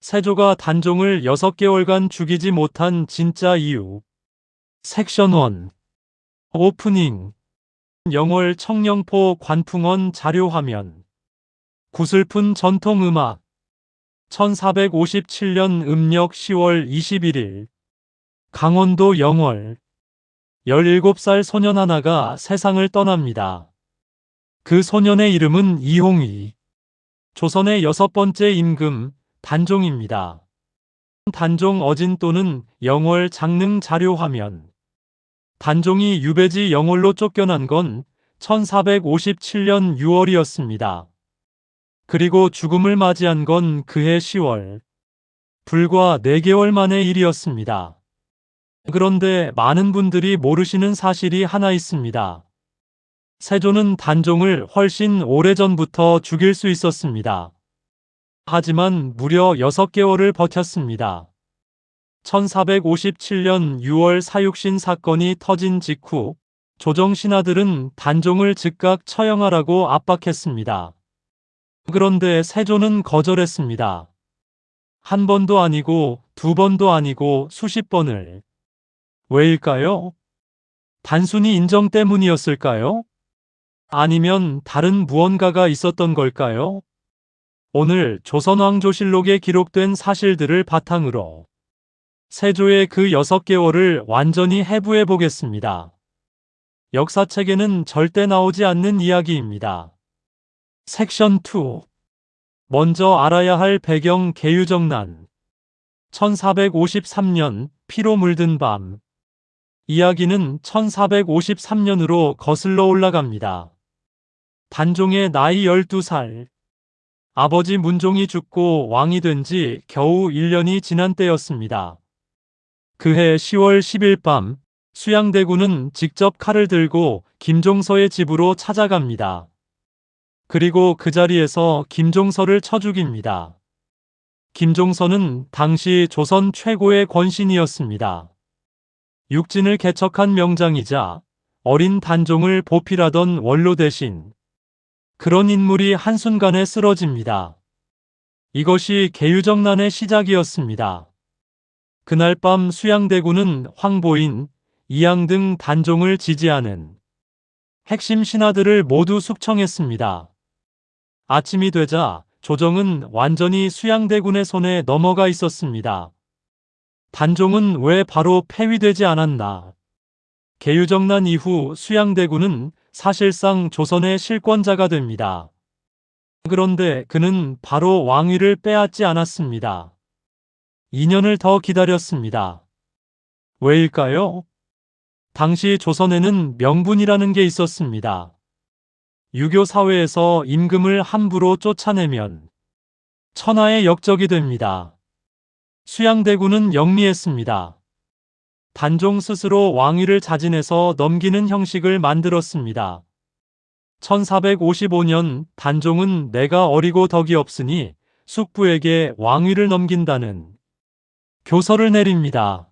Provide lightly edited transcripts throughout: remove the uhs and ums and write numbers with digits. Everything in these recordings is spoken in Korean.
세조가 단종을 6개월간 죽이지 못한 진짜 이유. 섹션 1. 오프닝. 영월 청령포 관풍원 자료화면. 구슬픈 전통음악. 1457년 음력 10월 21일. 강원도 영월. 17살 소년 하나가 세상을 떠납니다. 그 소년의 이름은 이홍희. 조선의 6번째 임금, 단종입니다. 단종 어진또는 영월 장릉 자료화면. 단종이 유배지 영월로 쫓겨난 건 1457년 6월이었습니다. 그리고 죽음을 맞이한 건 그해 10월. 불과 4개월 만의 일이었습니다. 그런데 많은 분들이 모르시는 사실이 하나 있습니다. 세조는 단종을 훨씬 오래전부터 죽일 수 있었습니다. 하지만 무려 6개월을 버텼습니다. 1457년 6월 사육신 사건이 터진 직후 조정 신하들은 단종을 즉각 처형하라고 압박했습니다. 그런데 세조는 거절했습니다. 한 번도 아니고 두 번도 아니고 수십 번을. 왜일까요? 단순히 인정 때문이었을까요? 아니면 다른 무언가가 있었던 걸까요? 오늘 조선왕조실록에 기록된 사실들을 바탕으로 세조의 그 6개월을 완전히 해부해 보겠습니다. 역사책에는 절대 나오지 않는 이야기입니다. 섹션 2. 먼저 알아야 할 배경 계유정난. 1453년 피로 물든 밤. 이야기는 1453년으로 거슬러 올라갑니다. 단종의 나이 12살. 아버지 문종이 죽고 왕이 된 지 겨우 1년이 지난 때였습니다. 그해 10월 10일 밤 수양대군은 직접 칼을 들고 김종서의 집으로 찾아갑니다. 그리고 그 자리에서 김종서를 쳐 죽입니다. 김종서는 당시 조선 최고의 권신이었습니다. 육진을 개척한 명장이자 어린 단종을 보필하던 원로 대신 그런 인물이 한순간에 쓰러집니다. 이것이 계유정난의 시작이었습니다. 그날 밤 수양대군은 황보인, 이양 등 단종을 지지하는 핵심 신하들을 모두 숙청했습니다. 아침이 되자 조정은 완전히 수양대군의 손에 넘어가 있었습니다. 단종은 왜 바로 폐위되지 않았나? 계유정난 이후 수양대군은 사실상 조선의 실권자가 됩니다. 그런데 그는 바로 왕위를 빼앗지 않았습니다. 2년을 더 기다렸습니다. 왜일까요? 당시 조선에는 명분이라는 게 있었습니다. 유교 사회에서 임금을 함부로 쫓아내면 천하의 역적이 됩니다. 수양대군은 영리했습니다. 단종 스스로 왕위를 자진해서 넘기는 형식을 만들었습니다. 1455년 단종은 내가 어리고 덕이 없으니 숙부에게 왕위를 넘긴다는 교서를 내립니다.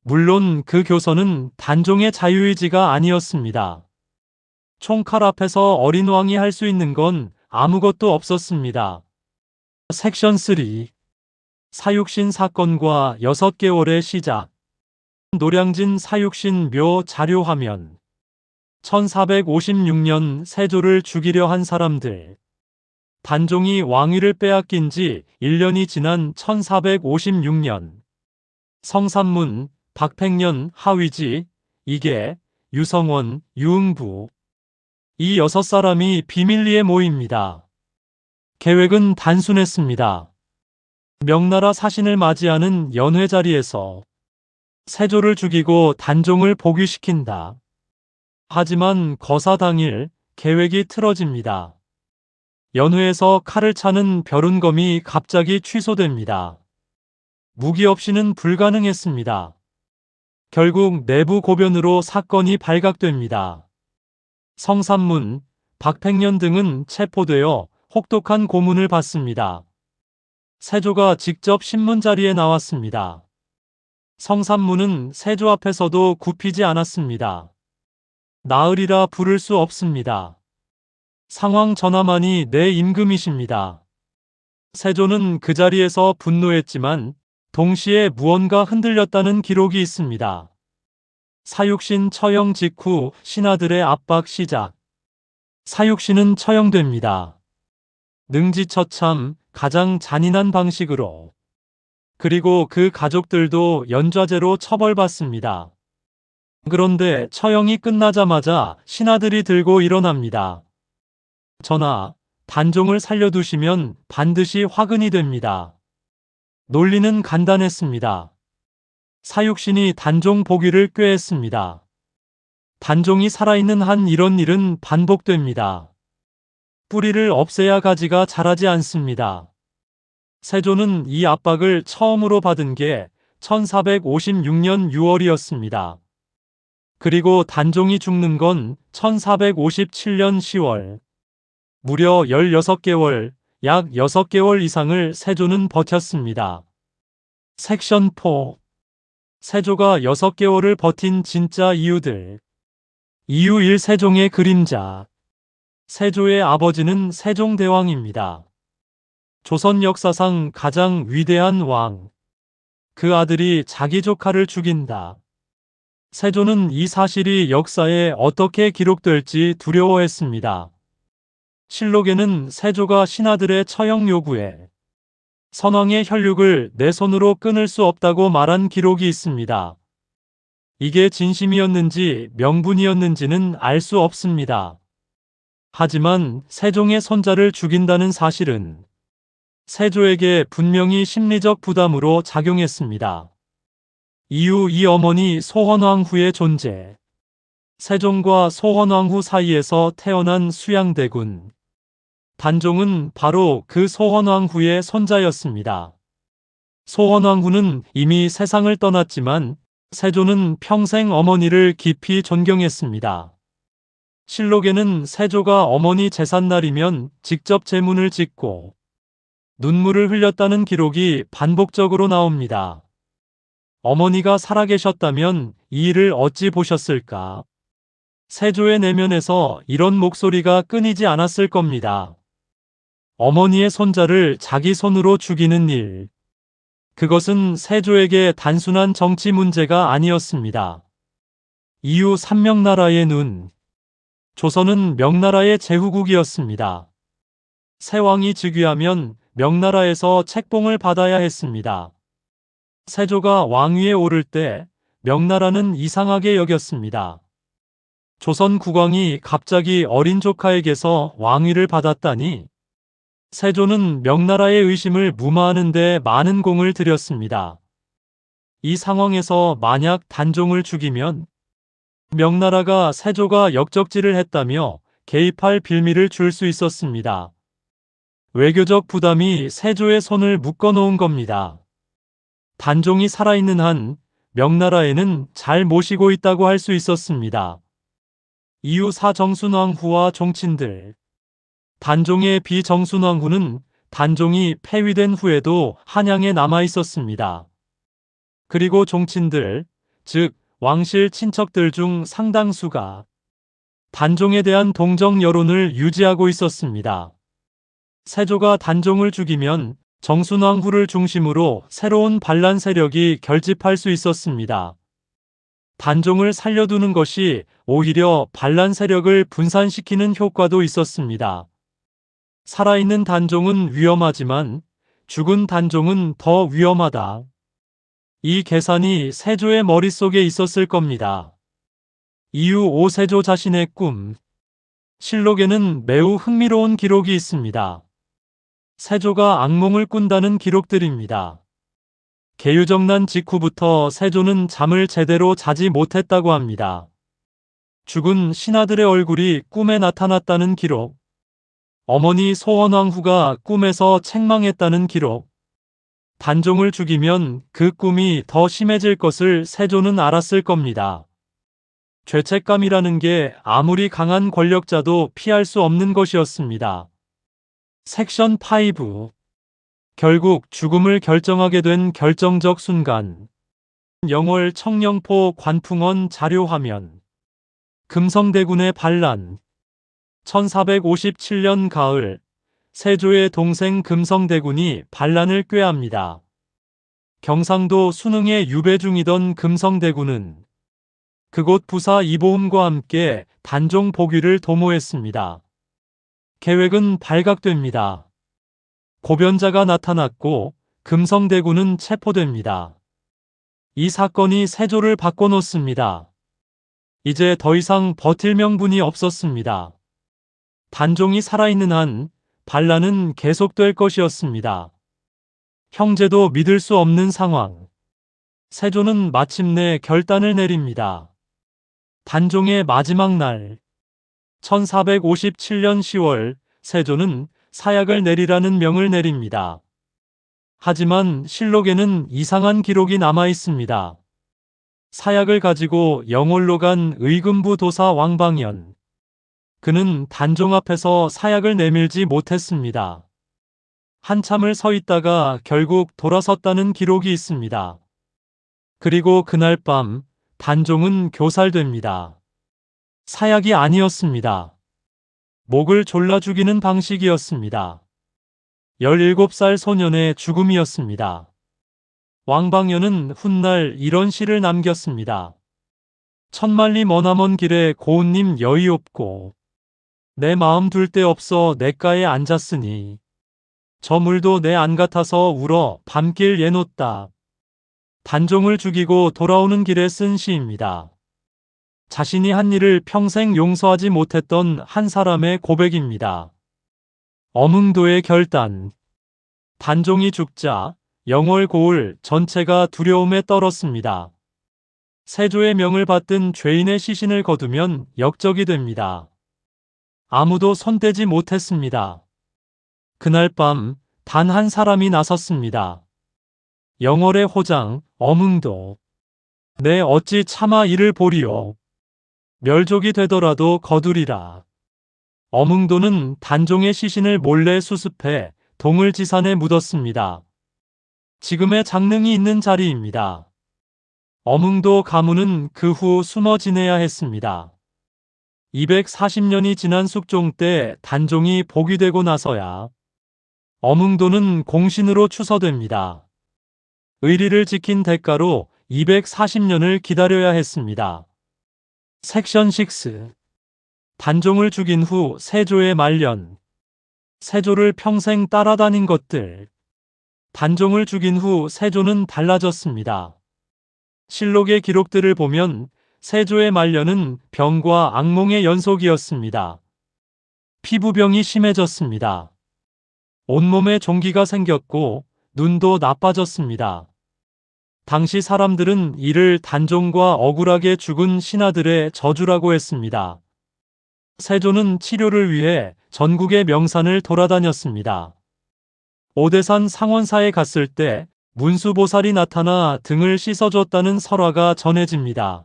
물론 그 교서는 단종의 자유의지가 아니었습니다. 총칼 앞에서 어린 왕이 할 수 있는 건 아무것도 없었습니다. 섹션 3. 사육신 사건과 6개월의 시작. 노량진 사육신 묘 자료화면. 1456년 세조를 죽이려 한 사람들. 단종이 왕위를 빼앗긴 지 1년이 지난 1456년. 성삼문, 박팽년, 하위지, 이계, 유성원, 유응부. 이 6사람이 비밀리에 모입니다. 계획은 단순했습니다. 명나라 사신을 맞이하는 연회 자리에서 세조를 죽이고 단종을 복위시킨다. 하지만 거사 당일 계획이 틀어집니다. 연회에서 칼을 차는 벼른검이 갑자기 취소됩니다. 무기 없이는 불가능했습니다. 결국 내부 고변으로 사건이 발각됩니다. 성삼문, 박팽년 등은 체포되어 혹독한 고문을 받습니다. 세조가 직접 신문 자리에 나왔습니다. 성삼문은 세조 앞에서도 굽히지 않았습니다. 나으리라 부를 수 없습니다. 상황 전하만이 내 임금이십니다. 세조는 그 자리에서 분노했지만 동시에 무언가 흔들렸다는 기록이 있습니다. 사육신 처형 직후 신하들의 압박 시작. 사육신은 처형됩니다. 능지처참 가장 잔인한 방식으로. 그리고 그 가족들도 연좌제로 처벌받습니다. 그런데 처형이 끝나자마자 신하들이 들고 일어납니다. 전하, 단종을 살려두시면 반드시 화근이 됩니다. 논리는 간단했습니다. 사육신이 단종 복위를 꾀했습니다. 단종이 살아있는 한 이런 일은 반복됩니다. 뿌리를 없애야 가지가 자라지 않습니다. 세조는 이 압박을 처음으로 받은 게 1456년 6월이었습니다. 그리고 단종이 죽는 건 1457년 10월. 무려 16개월, 약 6개월 이상을 세조는 버텼습니다. 섹션 4. 세조가 6개월을 버틴 진짜 이유들. 이유 1. 세종의 그림자. 세조의 아버지는 세종대왕입니다. 조선 역사상 가장 위대한 왕. 그 아들이 자기 조카를 죽인다. 세조는 이 사실이 역사에 어떻게 기록될지 두려워했습니다. 실록에는 세조가 신하들의 처형 요구에 선왕의 혈육을 내 손으로 끊을 수 없다고 말한 기록이 있습니다. 이게 진심이었는지 명분이었는지는 알 수 없습니다. 하지만 세종의 손자를 죽인다는 사실은 세조에게 분명히 심리적 부담으로 작용했습니다. 이후 이 어머니 소헌왕후의 존재. 세종과 소헌왕후 사이에서 태어난 수양대군. 단종은 바로 그 소헌왕후의 손자였습니다. 소헌왕후는 이미 세상을 떠났지만 세조는 평생 어머니를 깊이 존경했습니다. 실록에는 세조가 어머니 제삿날이면 직접 제문을 짓고 눈물을 흘렸다는 기록이 반복적으로 나옵니다. 어머니가 살아계셨다면 이 일을 어찌 보셨을까? 세조의 내면에서 이런 목소리가 끊이지 않았을 겁니다. 어머니의 손자를 자기 손으로 죽이는 일. 그것은 세조에게 단순한 정치 문제가 아니었습니다. 이후 삼명나라의 눈. 조선은 명나라의 제후국이었습니다. 새 왕이 즉위하면 명나라에서 책봉을 받아야 했습니다. 세조가 왕위에 오를 때 명나라는 이상하게 여겼습니다. 조선 국왕이 갑자기 어린 조카에게서 왕위를 받았다니. 세조는 명나라의 의심을 무마하는 데 많은 공을 들였습니다. 이 상황에서 만약 단종을 죽이면 명나라가 세조가 역적질을 했다며 개입할 빌미를 줄 수 있었습니다. 외교적 부담이 세조의 손을 묶어놓은 겁니다. 단종이 살아있는 한 명나라에는 잘 모시고 있다고 할 수 있었습니다. 이후 사정순왕후와 종친들. 단종의 비정순왕후는 단종이 폐위된 후에도 한양에 남아 있었습니다. 그리고 종친들, 즉 왕실 친척들 중 상당수가 단종에 대한 동정 여론을 유지하고 있었습니다. 세조가 단종을 죽이면 정순왕후를 중심으로 새로운 반란 세력이 결집할 수 있었습니다. 단종을 살려두는 것이 오히려 반란 세력을 분산시키는 효과도 있었습니다. 살아있는 단종은 위험하지만 죽은 단종은 더 위험하다. 이 계산이 세조의 머릿속에 있었을 겁니다. 이후 오세조 자신의 꿈. 실록에는 매우 흥미로운 기록이 있습니다. 세조가 악몽을 꾼다는 기록들입니다. 계유정난 직후부터 세조는 잠을 제대로 자지 못했다고 합니다. 죽은 신하들의 얼굴이 꿈에 나타났다는 기록. 어머니 소헌왕후가 꿈에서 책망했다는 기록. 단종을 죽이면 그 꿈이 더 심해질 것을 세조는 알았을 겁니다. 죄책감이라는 게 아무리 강한 권력자도 피할 수 없는 것이었습니다. 섹션 5. 결국 죽음을 결정하게 된 결정적 순간. 영월 청령포 관풍원 자료화면. 금성대군의 반란. 1457년 가을 세조의 동생 금성대군이 반란을 꾀합니다. 경상도 순흥에 유배 중이던 금성대군은 그곳 부사 이보음과 함께 단종 복위를 도모했습니다. 계획은 발각됩니다. 고변자가 나타났고 금성대군은 체포됩니다. 이 사건이 세조를 바꿔놓습니다. 이제 더 이상 버틸 명분이 없었습니다. 단종이 살아있는 한 반란은 계속될 것이었습니다. 형제도 믿을 수 없는 상황. 세조는 마침내 결단을 내립니다. 단종의 마지막 날 1457년 10월 세조는 사약을 내리라는 명을 내립니다. 하지만 실록에는 이상한 기록이 남아 있습니다. 사약을 가지고 영월로 간 의금부 도사 왕방연. 그는 단종 앞에서 사약을 내밀지 못했습니다. 한참을 서 있다가 결국 돌아섰다는 기록이 있습니다. 그리고 그날 밤 단종은 교살됩니다. 사약이 아니었습니다. 목을 졸라 죽이는 방식이었습니다. 17살 소년의 죽음이었습니다. 왕방연은 훗날 이런 시를 남겼습니다. 천만리 머나먼 길에 고운님 여의 없고 내 마음 둘 데 없어 냇가에 앉았으니 저 물도 내 안 같아서 울어 밤길 예놓다. 단종을 죽이고 돌아오는 길에 쓴 시입니다. 자신이 한 일을 평생 용서하지 못했던 한 사람의 고백입니다. 엄흥도의 결단. 단종이 죽자 영월 고을 전체가 두려움에 떨었습니다. 세조의 명을 받든 죄인의 시신을 거두면 역적이 됩니다. 아무도 손대지 못했습니다. 그날 밤 단 한 사람이 나섰습니다. 영월의 호장 엄흥도. 내 어찌 차마 이를 보리오. 멸족이 되더라도 거두리라. 엄흥도는 단종의 시신을 몰래 수습해 동을지산에 묻었습니다. 지금의 장릉이 있는 자리입니다. 엄흥도 가문은 그 후 숨어 지내야 했습니다. 240년이 지난 숙종 때 단종이 복위되고 나서야 엄흥도는 공신으로 추서됩니다. 의리를 지킨 대가로 240년을 기다려야 했습니다. 섹션 6. 단종을 죽인 후 세조의 말년. 세조를 평생 따라다닌 것들. 단종을 죽인 후 세조는 달라졌습니다. 실록의 기록들을 보면 세조의 말년은 병과 악몽의 연속이었습니다. 피부병이 심해졌습니다. 온몸에 종기가 생겼고 눈도 나빠졌습니다. 당시 사람들은 이를 단종과 억울하게 죽은 신하들의 저주라고 했습니다. 세조는 치료를 위해 전국의 명산을 돌아다녔습니다. 오대산 상원사에 갔을 때 문수보살이 나타나 등을 씻어줬다는 설화가 전해집니다.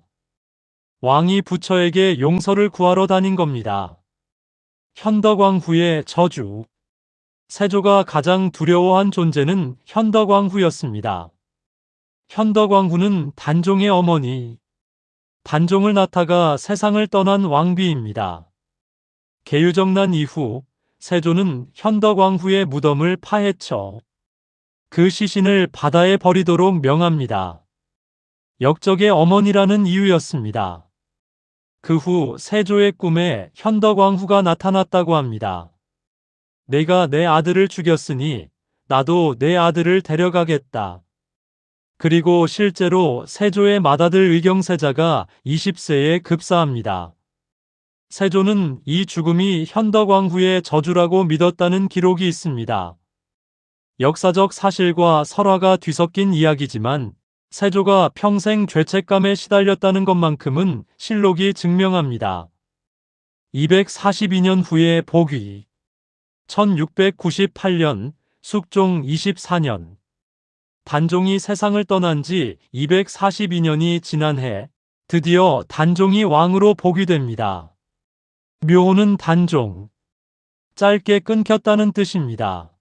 왕이 부처에게 용서를 구하러 다닌 겁니다. 현덕왕후의 저주. 세조가 가장 두려워한 존재는 현덕왕후였습니다. 현덕왕후는 단종의 어머니. 단종을 낳다가 세상을 떠난 왕비입니다. 계유정난 이후 세조는 현덕왕후의 무덤을 파헤쳐 그 시신을 바다에 버리도록 명합니다. 역적의 어머니라는 이유였습니다. 그 후 세조의 꿈에 현덕왕후가 나타났다고 합니다. 내가 내 아들을 죽였으니 나도 내 아들을 데려가겠다. 그리고 실제로 세조의 맏아들 의경세자가 20세에 급사합니다. 세조는 이 죽음이 현덕왕후의 저주라고 믿었다는 기록이 있습니다. 역사적 사실과 설화가 뒤섞인 이야기지만 세조가 평생 죄책감에 시달렸다는 것만큼은 실록이 증명합니다. 242년 후에 복위. 1698년 숙종 24년. 단종이 세상을 떠난 지 242년이 지난 해 드디어 단종이 왕으로 복위됩니다. 묘호는 단종. 짧게 끊겼다는 뜻입니다.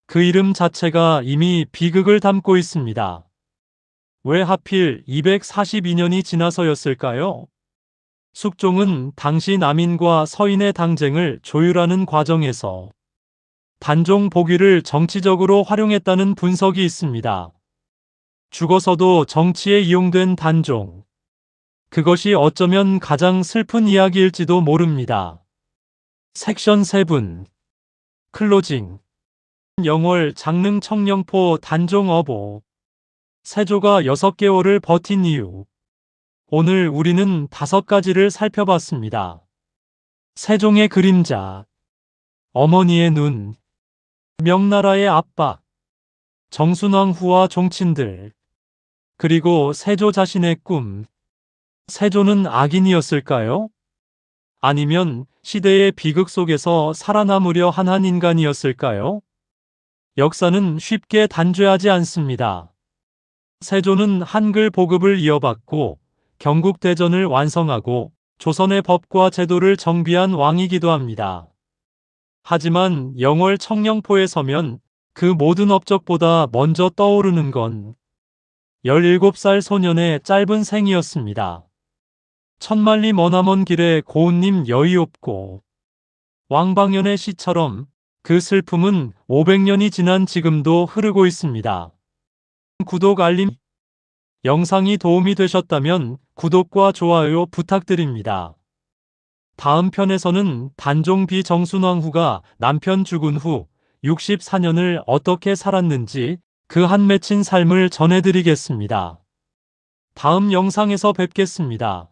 그 이름 자체가 이미 비극을 담고 있습니다. 왜 하필 242년이 지나서였을까요? 숙종은 당시 남인과 서인의 당쟁을 조율하는 과정에서 단종 복위를 정치적으로 활용했다는 분석이 있습니다. 죽어서도 정치에 이용된 단종. 그것이 어쩌면 가장 슬픈 이야기일지도 모릅니다. 섹션 7. 클로징. 영월 장릉 청령포 단종 어보. 세조가 6개월을 버틴 이유. 오늘 우리는 5가지를 살펴봤습니다. 세종의 그림자, 어머니의 눈, 명나라의 압박, 정순왕 후와 종친들, 그리고 세조 자신의 꿈. 세조는 악인이었을까요? 아니면 시대의 비극 속에서 살아남으려 한 인간이었을까요? 역사는 쉽게 단죄하지 않습니다. 세조는 한글 보급을 이어받고 경국대전을 완성하고 조선의 법과 제도를 정비한 왕이기도 합니다. 하지만 영월 청령포에 서면 그 모든 업적보다 먼저 떠오르는 건 17살 소년의 짧은 생이었습니다. 천만리 머나먼 길에 고운님 여의 없고. 왕방연의 시처럼 그 슬픔은 500년이 지난 지금도 흐르고 있습니다. 구독 알림. 영상이 도움이 되셨다면 구독과 좋아요 부탁드립니다. 다음 편에서는 단종 비정순왕 후가 남편 죽은 후 64년을 어떻게 살았는지 그 한 맺힌 삶을 전해드리겠습니다. 다음 영상에서 뵙겠습니다.